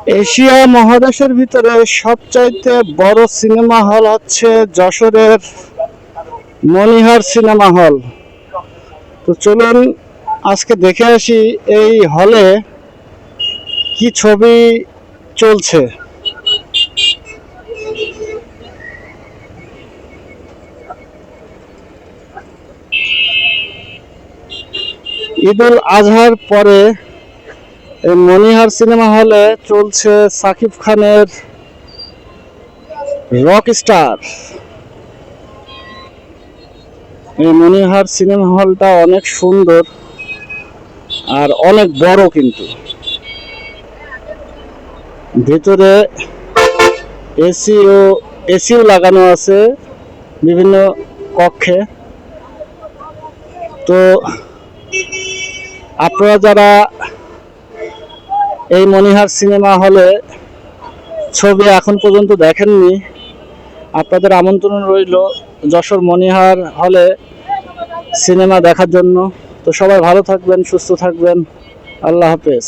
Asia মহাদেশের ভিতরে সবচাইতে বড় সিনেমা হল হচ্ছে যশোরের মনিহার সিনেমা হল। তো চলুন আজকে দেখে আসি এই হলে কি ছবি চলছে। ঈদুল আজহার পরে এই মনিহার সিনেমা হলে চলছে সাকিব খানের রক স্টার। এই মনিহার সিনেমা হলটা অনেক সুন্দর আর অনেক বড়, কিন্তু ভিতরে এসিও লাগানো আছে বিভিন্ন কক্ষে। তো আপনারা যারা এই মনিহার সিনেমা হলে ছবি এখন পর্যন্ত দেখেননি, আপনাদের আমন্ত্রণ রইল যশোর মনিহার হলে সিনেমা দেখার জন্য। তো সবাই ভালো থাকবেন, সুস্থ থাকবেন, আল্লাহ হাফেজ।